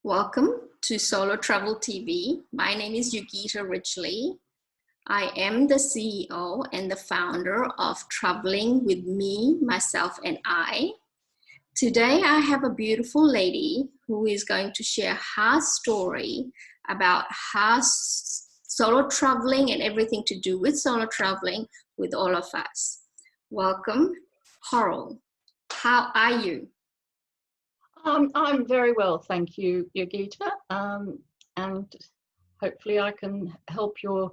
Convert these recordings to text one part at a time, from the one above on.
Welcome to Solo Travel TV. My name is Yogita Ridgley. I am the CEO and the founder of Traveling with Me, Myself, and I. Today, I have a beautiful lady who is going to share her story about her solo traveling and everything to do with solo traveling with all of us. Welcome, Coral. How are you? I'm very well, thank you, Yogita, and hopefully I can help your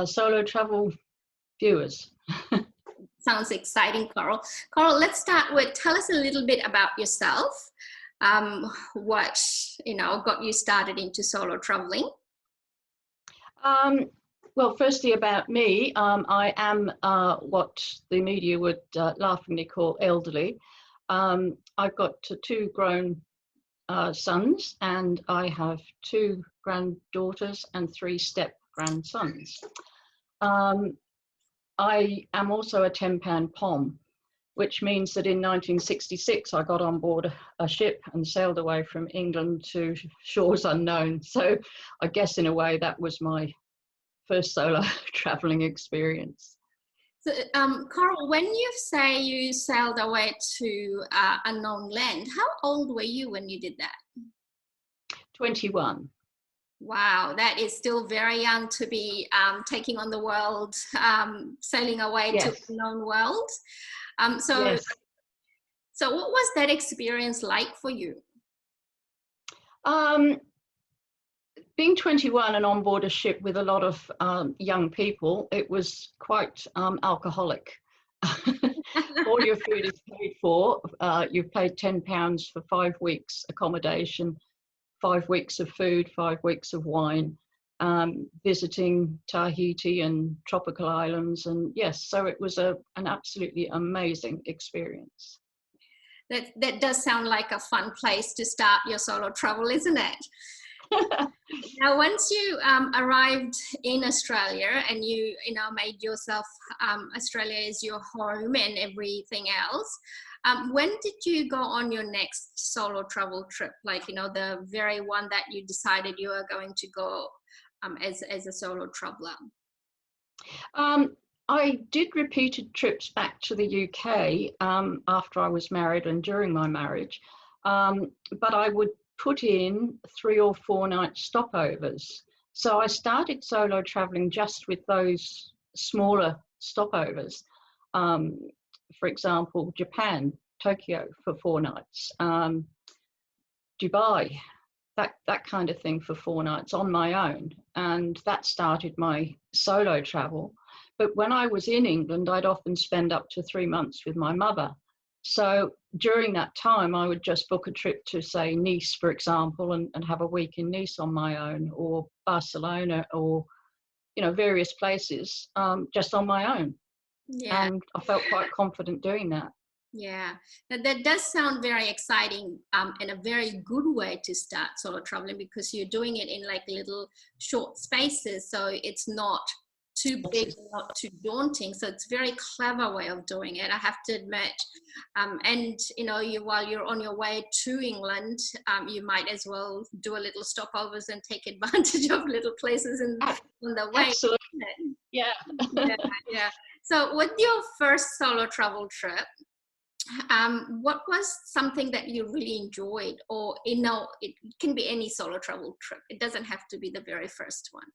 solo travel viewers. Sounds exciting, Coral. Coral, let's start with, tell us a little bit about yourself. What, got you started into solo traveling? Well, firstly about me, I am what the media would laughingly call elderly. I've got two grown sons, and I have two granddaughters and three step-grandsons. I am also a 10-pound POM, which means that in 1966 I got on board a ship and sailed away from England to shores unknown. So I guess in a way that was my first solo traveling experience. So, Coral, when you say you sailed away to unknown land, how old were you when you did that? 21. Wow, that is still very young to be taking on the world, sailing away Yes. to unknown world. Yes. So what was that experience like for you? Being 21 and on board a ship with a lot of young people, it was quite alcoholic. All your food is paid for. You've paid £10 for 5 weeks accommodation, 5 weeks of food, 5 weeks of wine, visiting Tahiti and tropical islands. And yes, so it was an absolutely amazing experience. That does sound like a fun place to start your solo travel, isn't it? Now, once you arrived in Australia and you made yourself Australia as your home and everything else, when did you go on your next solo travel trip? Like, the very one that you decided you were going to go as a solo traveler? I did repeated trips back to the UK after I was married and during my marriage, but I would put in 3 or 4 night stopovers. So I started solo traveling just with those smaller stopovers. For example, Japan, Tokyo for 4 nights, Dubai, that kind of thing for 4 nights on my own. And that started my solo travel. But when I was in England, I'd often spend up to 3 months with my mother. So during that time, I would just book a trip to, say, Nice, for example, and have a week in Nice on my own, or Barcelona, or, various places just on my own. Yeah. And I felt quite confident doing that. Yeah, that does sound very exciting and a very good way to start solo traveling, because you're doing it in like little short spaces, so it's not too big, not too daunting. So it's a very clever way of doing it, I have to admit. And while you're on your way to England, you might as well do a little stopovers and take advantage of little places on the way. Absolutely. Yeah. Yeah. So with your first solo travel trip, what was something that you really enjoyed? Or it can be any solo travel trip, it doesn't have to be the very first one.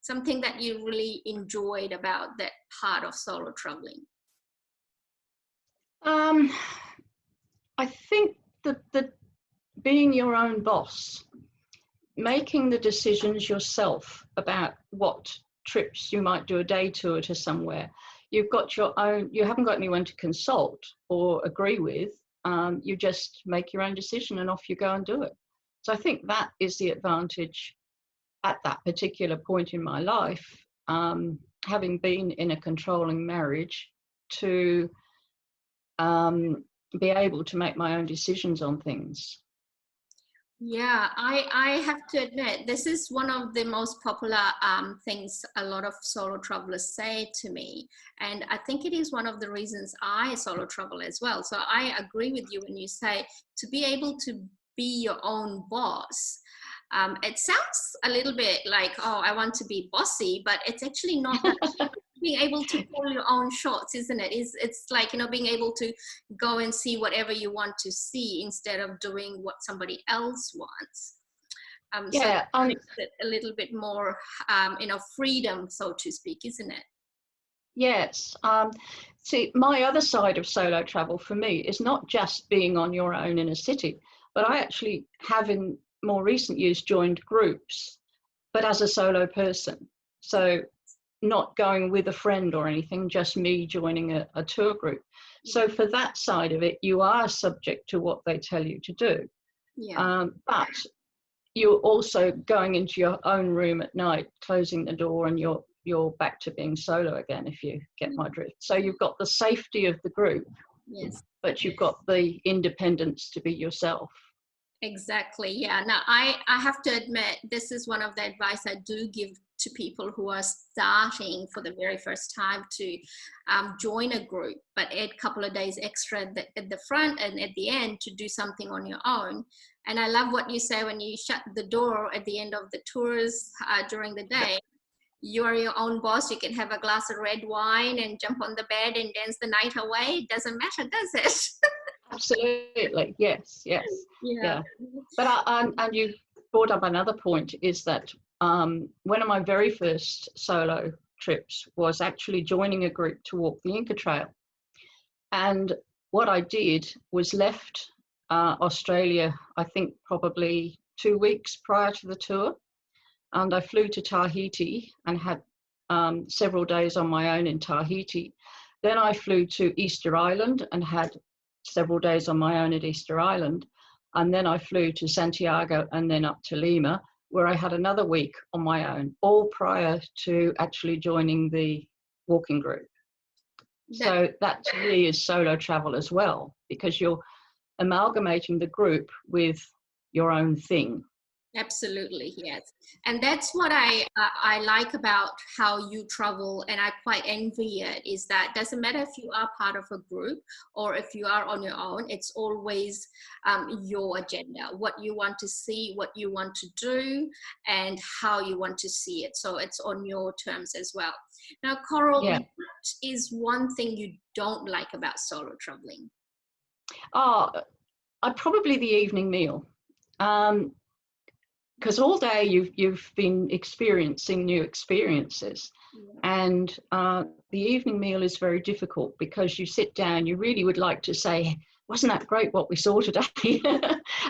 Something that you really enjoyed about that part of solo traveling? I think that being your own boss, making the decisions yourself about what trips you might do, a day tour to somewhere. You've got your own, you haven't got anyone to consult or agree with. You just make your own decision and off you go and do it. So I think that is the advantage at that particular point in my life, having been in a controlling marriage, to be able to make my own decisions on things. Yeah, I have to admit, this is one of the most popular things a lot of solo travelers say to me. And I think it is one of the reasons I solo travel as well. So I agree with you when you say to be able to be your own boss. It sounds a little bit like, oh, I want to be bossy, but it's actually not that. Being able to pull your own shots, isn't it? It's like, being able to go and see whatever you want to see instead of doing what somebody else wants. So that makes it a little bit more, freedom, so to speak, isn't it? Yes. See, my other side of solo travel for me is not just being on your own in a city, but I actually have in more recent years joined groups, but as a solo person. So not going with a friend or anything, just me joining a tour group. So for that side of it, you are subject to what they tell you to do. Yeah. But you're also going into your own room at night, closing the door, and you're back to being solo again, if you get my drift. So you've got the safety of the group, Yes, but you've got the independence to be yourself. exactly. Yeah. Now, I have to admit, this is one of the advice I do give to people who are starting for the very first time to join a group, but add a couple of days extra at the front and at the end to do something on your own. And I love what you say when you shut the door at the end of the tours during the day. You are your own boss. You can have a glass of red wine and jump on the bed and dance the night away. It doesn't matter, does it? Absolutely. Yes. Yeah. But and you brought up another point, is that one of my very first solo trips was actually joining a group to walk the Inca Trail. And what I did was left Australia, I think probably 2 weeks prior to the tour. And I flew to Tahiti and had several days on my own in Tahiti. Then I flew to Easter Island and had several days on my own at Easter Island. And then I flew to Santiago and then up to Lima, where I had another week on my own, all prior to actually joining the walking group. So that to me is solo travel as well, because you're amalgamating the group with your own thing. Absolutely, yes. And that's what I like about how you travel, and I quite envy it, is that doesn't matter if you are part of a group or if you are on your own, it's always your agenda, what you want to see, what you want to do, and how you want to see it. So it's on your terms as well. Now, Coral, what is one thing you don't like about solo traveling? Probably the evening meal. Because all day you've been experiencing new experiences, and the evening meal is very difficult because you sit down, you really would like to say, wasn't that great what we saw today?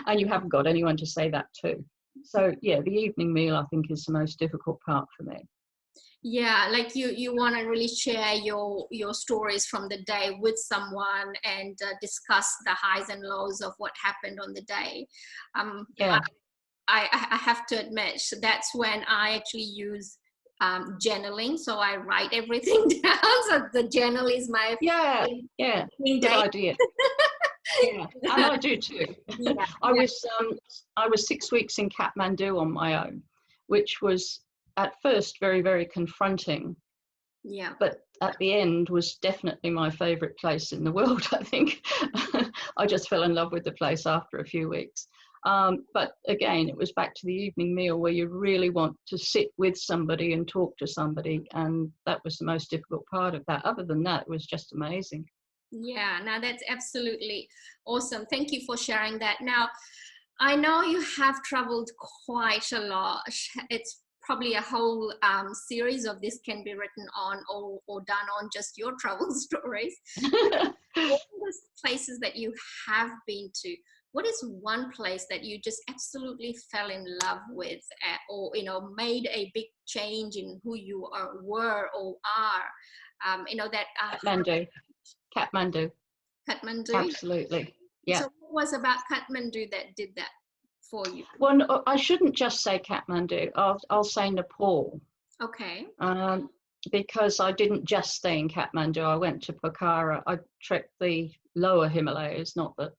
And you haven't got anyone to say that to. So yeah, the evening meal I think is the most difficult part for me. Yeah, like you want to really share your stories from the day with someone and discuss the highs and lows of what happened on the day. I have to admit, so that's when I actually use journaling. So I write everything down. So the journal is my good idea. Yeah, and I do too. Yeah. I was 6 weeks in Katmandu on my own, which was at first very, very confronting. Yeah. But at the end was definitely my favorite place in the world, I think. I just fell in love with the place after a few weeks. But again, it was back to the evening meal where you really want to sit with somebody and talk to somebody. And that was the most difficult part of that. Other than that, it was just amazing. Yeah, now that's absolutely awesome. Thank you for sharing that. Now, I know you have traveled quite a lot. It's probably a whole series of this can be written on or done on just your travel stories. All the places that you have been to, what is one place that you just absolutely fell in love with, or made a big change in who you were or are? Katmandu. Absolutely. Yeah. So what was about Katmandu that did that for you? Well, no, I shouldn't just say Katmandu. I'll say Nepal. Okay. Because I didn't just stay in Katmandu. I went to Pokhara. I trekked the lower Himalayas, not the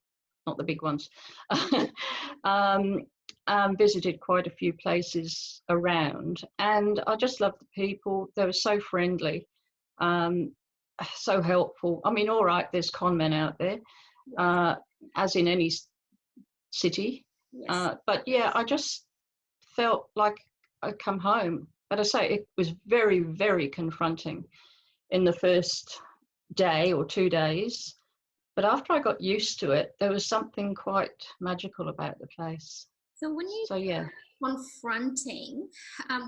big ones. Visited quite a few places around, and I just loved the people. They were so friendly, so helpful. I mean, all right, there's con men out there, as in any city, Yes. But yeah, I just felt like I'd come home. But I say it was very, very confronting in the first day or 2 days. But after I got used to it, there was something quite magical about the place. So when you So yeah. confronting,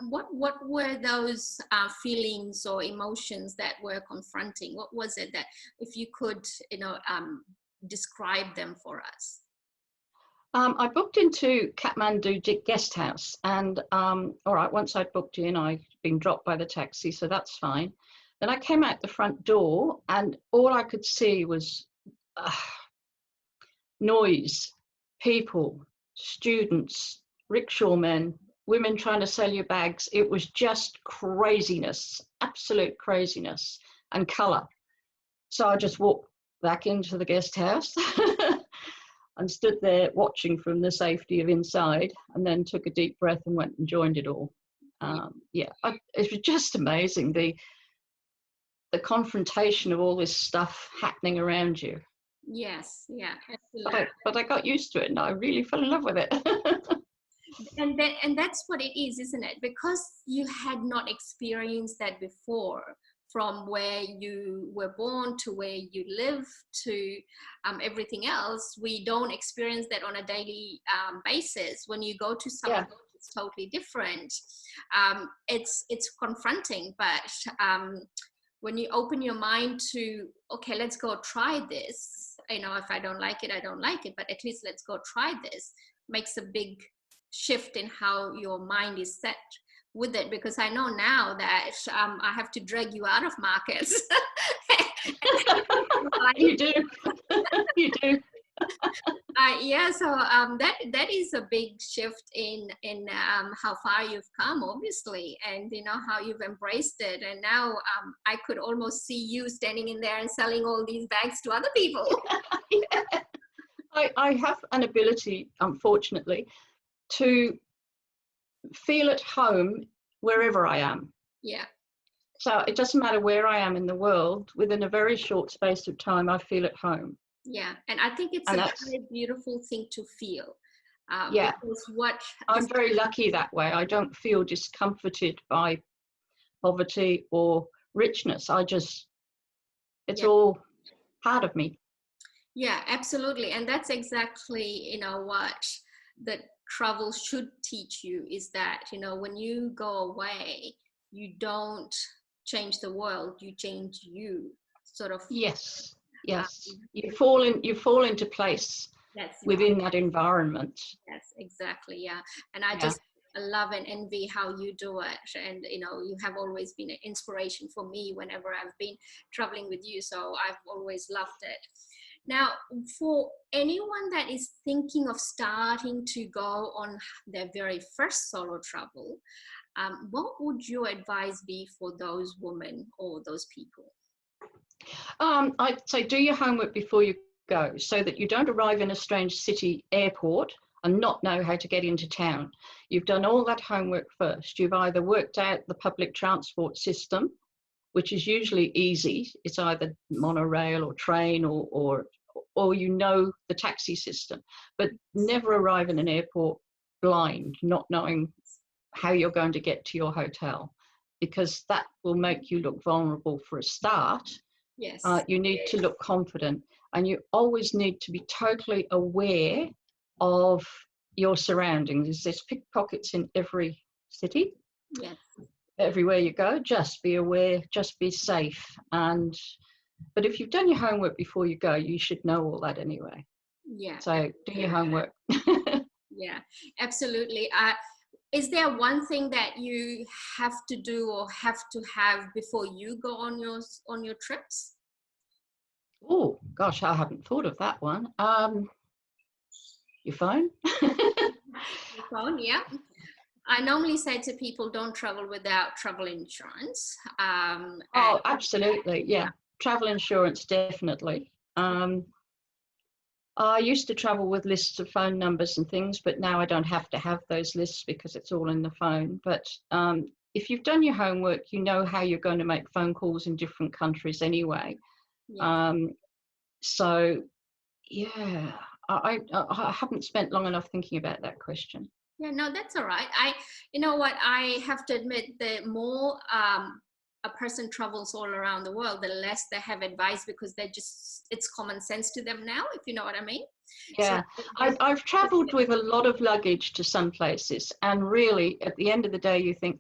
what were those feelings or emotions that were confronting? What was it that, if you could, describe them for us? I booked into Katmandu guest house, and all right, once I'd booked in, I'd been dropped by the taxi, so that's fine. Then I came out the front door, and all I could see was noise, people, students, rickshaw men, women trying to sell you bags. It was just craziness, absolute craziness, and colour. So I just walked back into the guest house and stood there watching from the safety of inside, and then took a deep breath and went and joined it all. It was just amazing, the confrontation of all this stuff happening around you. Yes, yeah, absolutely. But I got used to it, and I really fell in love with it. And that's what it is, isn't it? Because you had not experienced that before, from where you were born to where you live to everything else. We don't experience that on a daily basis. When you go to somewhere, it's totally different. It's confronting, but when you open your mind to, okay, let's go try this. If I don't like it, I don't like it, but at least let's go try this, makes a big shift in how your mind is set with it. Because I know now that I have to drag you out of markets. You do. You do. So that is a big shift in how far you've come, obviously, and how you've embraced it. And now I could almost see you standing in there and selling all these bags to other people. Yeah. I have an ability, unfortunately, to feel at home wherever I am. Yeah. So it doesn't matter where I am in the world, within a very short space of time, I feel at home. Yeah, and I think it's a very beautiful thing to feel. Because I'm very lucky that way. I don't feel discomforted by poverty or richness. It's all part of me. Yeah, absolutely. And that's exactly, what the travel should teach you, is that, when you go away, you don't change the world, you change you, sort of. Yes. You fall into place within that environment. Yes, exactly. Yeah. And I just love and envy how you do it. And, you have always been an inspiration for me whenever I've been traveling with you. So I've always loved it. Now, for anyone that is thinking of starting to go on their very first solo travel, what would your advice be for those women or those people? I'd say do your homework before you go, so that you don't arrive in a strange city airport and not know how to get into town. You've done all that homework first. You've either worked out the public transport system, which is usually easy. It's either monorail or train or the taxi system. But never arrive in an airport blind, not knowing how you're going to get to your hotel, because that will make you look vulnerable for a start. Yes. You need to look confident, and you always need to be totally aware of your surroundings. There's pickpockets in every city. Yes. Everywhere you go, just be aware, just be safe. But if you've done your homework before you go, you should know all that anyway. Yeah. So do your homework. Yeah, absolutely. Is there one thing that you have to do or have to have before you go on your trips? Oh gosh, I haven't thought of that one. Your phone. Your phone, yeah. I normally say to people, don't travel without travel insurance. Absolutely, yeah. Travel insurance, definitely. I used to travel with lists of phone numbers and things, but now I don't have to have those lists because it's all in the phone. But if you've done your homework, you know how you're going to make phone calls in different countries anyway. Yeah. So, yeah, I haven't spent long enough thinking about that question. Yeah, no, that's all right. You know what, I have to admit, the more a person travels all around the world, the less they have advice, because it's common sense to them now, if you know what I mean. So Yeah, I've traveled with a lot of luggage to some places, and really at the end of the day you think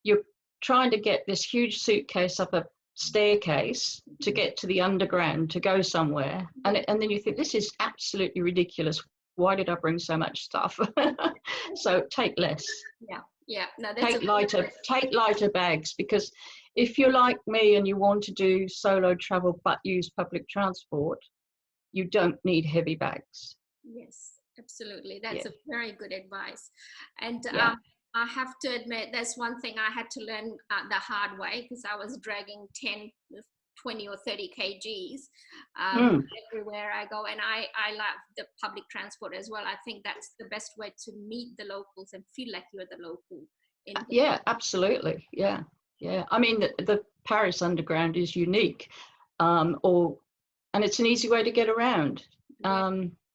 you're trying to get this huge suitcase up a staircase to get to the underground to go somewhere, and then you think, this is absolutely ridiculous. Why did I bring so much stuff? So take less. Yeah, no, that's Take lighter bags, because if you're like me and you want to do solo travel but use public transport, you don't need heavy bags. Yes, absolutely. That's Yeah. a very good advice. And Yeah. I have to admit, that's one thing I had to learn the hard way, because I was dragging 10, 20 or 30 kgs everywhere I go. And I love the public transport as well. I think that's the best way to meet the locals and feel like you're the local. Yeah, absolutely. Yeah. Yeah. I mean, the Paris Underground is unique, and it's an easy way to get around.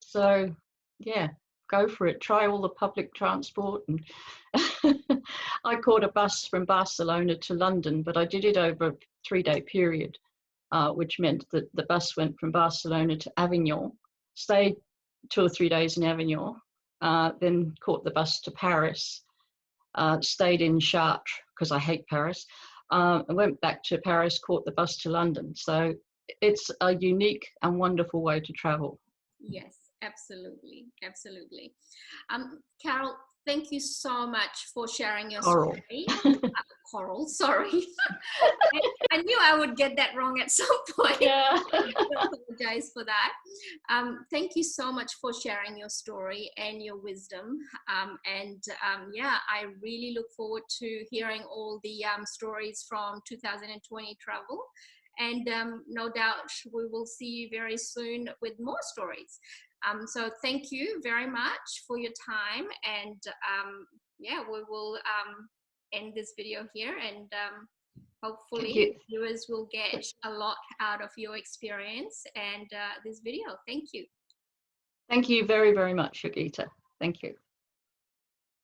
So yeah, go for it. Try all the public transport. And I caught a bus from Barcelona to London, but I did it over a 3-day period, which meant that the bus went from Barcelona to Avignon, stayed 2 or 3 days in Avignon, then caught the bus to Paris, stayed in Chartres because I hate Paris, and went back to Paris, caught the bus to London. So it's a unique and wonderful way to travel. Yes, absolutely. Absolutely. Carol, thank you so much for sharing your story. Coral, sorry. I knew I would get that wrong at some point. Yeah. I apologize for that. Thank you so much for sharing your story and your wisdom. Yeah, I really look forward to hearing all the stories from 2020 travel. And no doubt we will see you very soon with more stories. So thank you very much for your time. And yeah, we will end this video here, and hopefully viewers will get a lot out of your experience and this video. Thank you. Thank you very, very much, Yogita. Thank you.